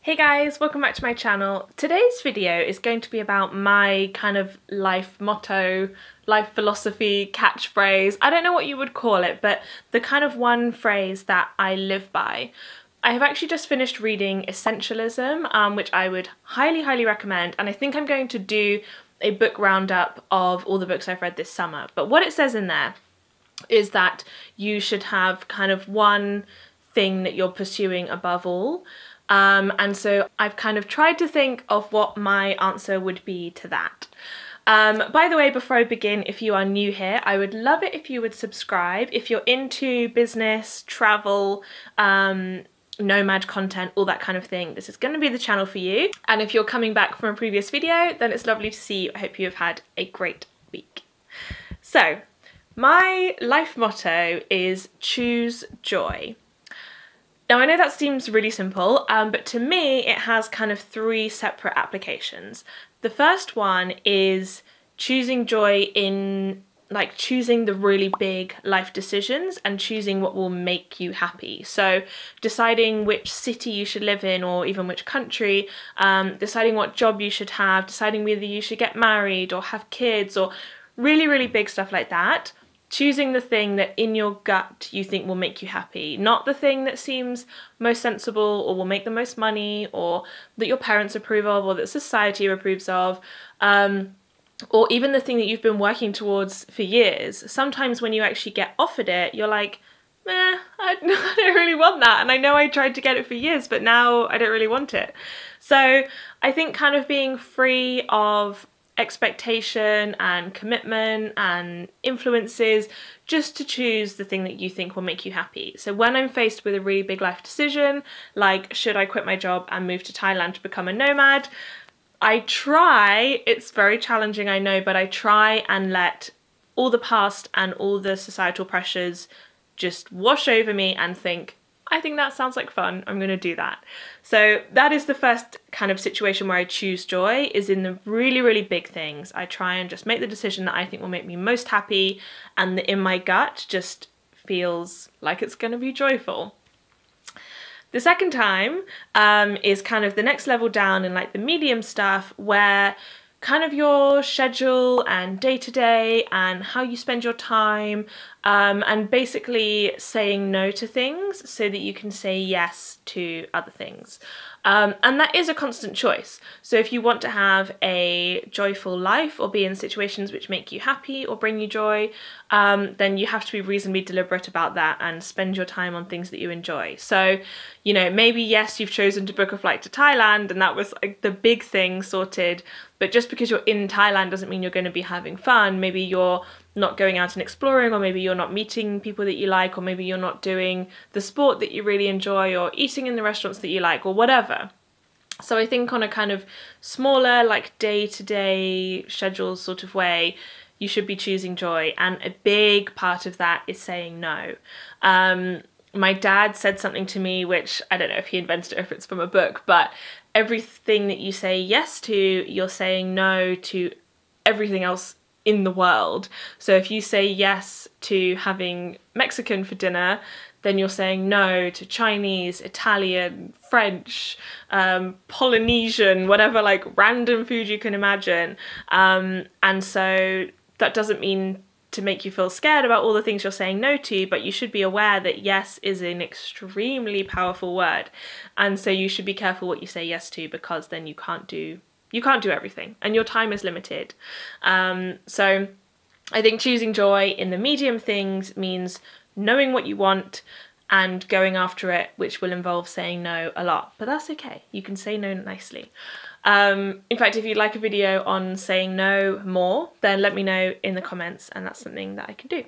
Hey guys, welcome back to my channel. Today's video is going to be about my kind of life motto, life philosophy, catchphrase. I don't know what you would call it, but the kind of one phrase that I live by. I have actually just finished reading Essentialism, which I would highly recommend, and I think I'm going to do a book roundup of all the books I've read this summer. But what it says in there is that you should have kind of one thing that you're pursuing above all. And so I've kind of tried to think of what my answer would be to that. By the way, before I begin, if you are new here, I would love it if you would subscribe. If you're into business, travel, nomad content, all that kind of thing, this is going to be the channel for you. And if you're coming back from a previous video, then it's lovely to see you. I hope you have had a great week. So, my life motto is choose joy. Now I know that seems really simple, but to me it has kind of three separate applications. The first one is choosing joy in like choosing the really big life decisions and choosing what will make you happy. So deciding which city you should live in or even which country, deciding what job you should have, deciding whether you should get married or have kids or really big stuff like that. Choosing the thing that in your gut you think will make you happy, not the thing that seems most sensible or will make the most money or that your parents approve of or that society approves of, or even the thing that you've been working towards for years. Sometimes when you actually get offered it, you're like, meh, I don't really want that, and I know I tried to get it for years, but now I don't really want it. So I think kind of being free of expectation and commitment and influences, just to choose the thing that you think will make you happy. So when I'm faced with a really big life decision, like should I quit my job and move to Thailand to become a nomad, I try, it's very challenging I know, but I try and let all the past and all the societal pressures just wash over me and think, I think that sounds like fun, I'm going to do that. So that is the first kind of situation where I choose joy, is in the really big things. I try and just make the decision that I think will make me most happy and that in my gut just feels like it's going to be joyful. The second time is kind of the next level down in like the medium stuff, where kind of your schedule and day-to-day and how you spend your time, and basically saying no to things so that you can say yes to other things. And that is a constant choice. So if you want to have a joyful life or be in situations which make you happy or bring you joy, then you have to be reasonably deliberate about that and spend your time on things that you enjoy. So, you know, maybe yes, you've chosen to book a flight to Thailand and that was like the big thing sorted, but just because you're in Thailand doesn't mean you're going to be having fun. Maybe you're not going out and exploring, or maybe you're not meeting people that you like, or maybe you're not doing the sport that you really enjoy or eating in the restaurants that you like or whatever. So I think on a kind of smaller, like day-to-day schedule sort of way, you should be choosing joy, and a big part of that is saying no. My dad said something to me, which I don't know if he invented it or if it's from a book, but everything that you say yes to, you're saying no to everything else in the world. So if you say yes to having Mexican for dinner, then you're saying no to Chinese, Italian, French, Polynesian, whatever like random food you can imagine. And so that doesn't mean to make you feel scared about all the things you're saying no to, but you should be aware that yes is an extremely powerful word. And so you should be careful what you say yes to, because then you can't do everything and your time is limited. So I think choosing joy in the medium things means knowing what you want and going after it, which will involve saying no a lot, but that's okay. You can say no nicely. In fact, if you'd like a video on saying no more, then let me know in the comments and that's something that I can do.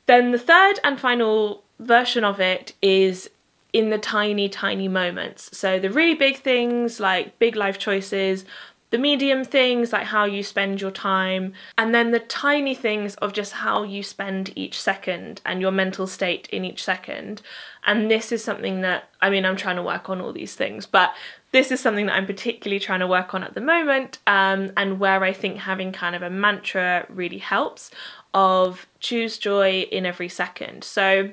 Then the third and final version of it is in the tiny moments. So the really big things like big life choices, the medium things like how you spend your time, and then the tiny things of just how you spend each second and your mental state in each second. And this is something that, I mean, I'm trying to work on all these things, but this is something that I'm particularly trying to work on at the moment, and where I think having kind of a mantra really helps, of choose joy in every second. So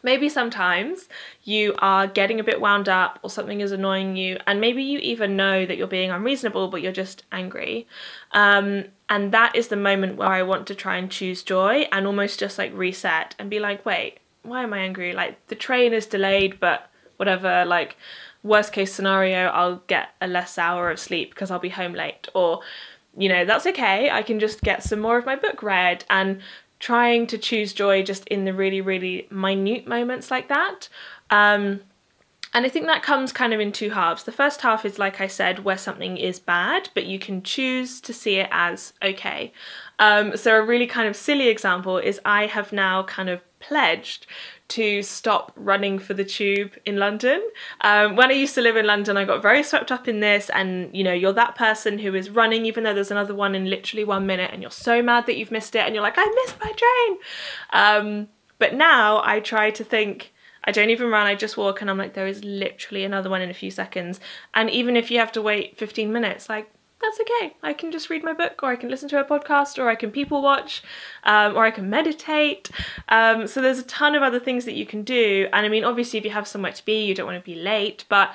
Maybe sometimes you are getting a bit wound up or something is annoying you, and maybe you even know that you're being unreasonable, but you're just angry. And that is the moment where I want to try and choose joy and almost just like reset and be like, wait, why am I angry? Like, the train is delayed, but whatever, like, worst case scenario, I'll get a less hour of sleep because I'll be home late. Or, you know, that's okay. I can just get some more of my book read, and trying to choose joy just in the really, really minute moments like that. And I think that comes kind of in two halves. The first half is, like I said, where something is bad, but you can choose to see it as okay. So a really kind of silly example is I have now kind of pledged to stop running for the tube in London. When I used to live in London, I got very swept up in this, and you know, you're that person who is running even though there's another one in literally 1 minute, and you're so mad that you've missed it, and you're like, I missed my train. But now I try to think, I don't even run, I just walk, and I'm like, there is literally another one in a few seconds. And even if you have to wait 15 minutes, like, that's okay. I can just read my book, or I can listen to a podcast, or I can people watch, or I can meditate. So there's a ton of other things that you can do. And I mean, obviously, if you have somewhere to be, you don't want to be late, but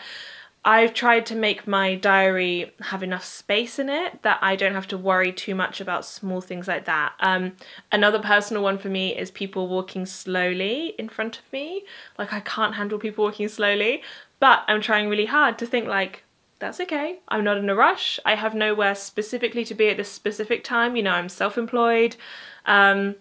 I've tried to make my diary have enough space in it that I don't have to worry too much about small things like that. Another personal one for me is people walking slowly in front of me. Like, I can't handle people walking slowly, but I'm trying really hard to think like, that's okay. I'm not in a rush. I have nowhere specifically to be at this specific time. You know, I'm self-employed. I'm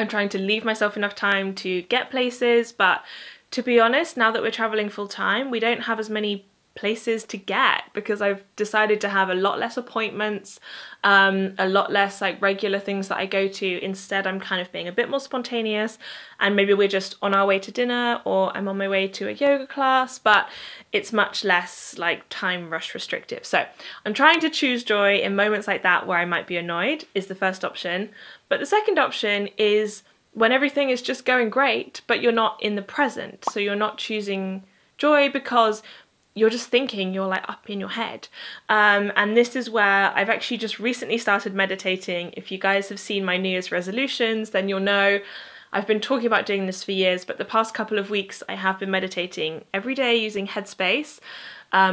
trying to leave myself enough time to get places, but to be honest, now that we're traveling full time, we don't have as many places to get because I've decided to have a lot less appointments, a lot less like regular things that I go to. Instead, I'm kind of being a bit more spontaneous, and maybe we're just on our way to dinner, or I'm on my way to a yoga class, but it's much less like time rush restrictive. So I'm trying to choose joy in moments like that where I might be annoyed is the first option. But the second option is when everything is just going great, but you're not in the present. So you're not choosing joy because you're just thinking, you're like up in your head. And this is where I've actually just recently started meditating. If you guys have seen my New Year's resolutions, then you'll know I've been talking about doing this for years, but the past couple of weeks I have been meditating every day using Headspace,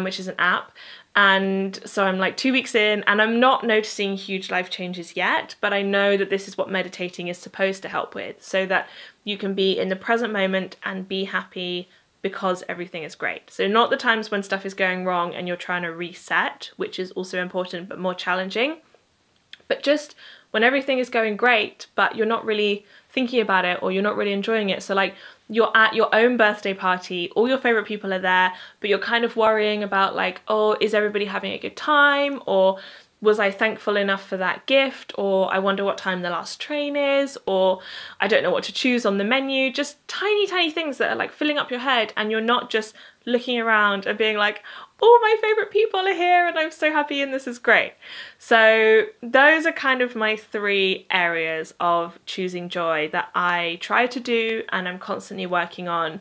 which is an app. And so I'm like 2 weeks in, and I'm not noticing huge life changes yet, but I know that this is what meditating is supposed to help with, so that you can be in the present moment and be happy because everything is great. So not the times when stuff is going wrong and you're trying to reset, which is also important but more challenging, but just when everything is going great but you're not really thinking about it, or you're not really enjoying it. So like, you're at your own birthday party, all your favorite people are there, but you're kind of worrying about like, oh, is everybody having a good time? Or was I thankful enough for that gift? Or I wonder what time the last train is, or I don't know what to choose on the menu. Just tiny, tiny things that are like filling up your head, and you're not just looking around and being like, oh, my favorite people are here and I'm so happy and this is great. So those are kind of my 3 areas of choosing joy that I try to do and I'm constantly working on.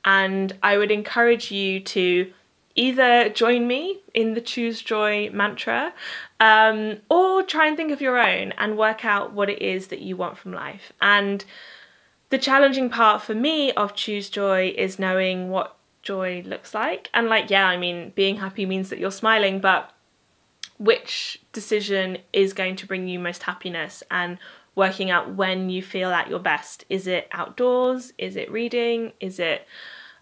And I would encourage you to either join me in the choose joy mantra, or try and think of your own and work out what it is that you want from life. And the challenging part for me of choose joy is knowing what joy looks like. And like, yeah, I mean, being happy means that you're smiling, but which decision is going to bring you most happiness, and working out when you feel at your best. Is it outdoors? Is it reading? Is it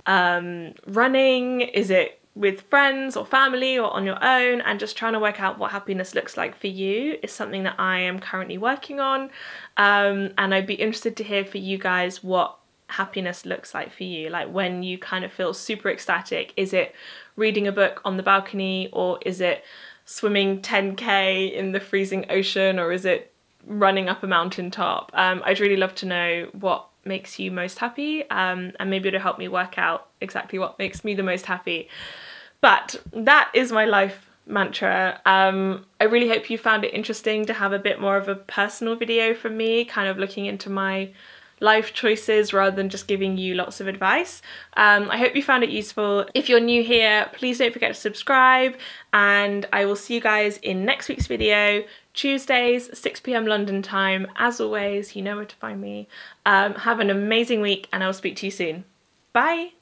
running? Is it with friends or family or on your own? And just trying to work out what happiness looks like for you is something that I am currently working on. And I'd be interested to hear for you guys what happiness looks like for you. Like, when you kind of feel super ecstatic, is it reading a book on the balcony, or is it swimming 10k in the freezing ocean, or is it running up a mountain top? I'd really love to know what makes you most happy, and maybe it'll help me work out exactly what makes me the most happy. But that is my life mantra. I really hope you found it interesting to have a bit more of a personal video from me, kind of looking into my life choices rather than just giving you lots of advice. I hope you found it useful. If you're new here, please don't forget to subscribe, and I will see you guys in next week's video. Tuesdays, 6 p.m. London time. As always, you know where to find me. Have an amazing week and I'll speak to you soon. Bye!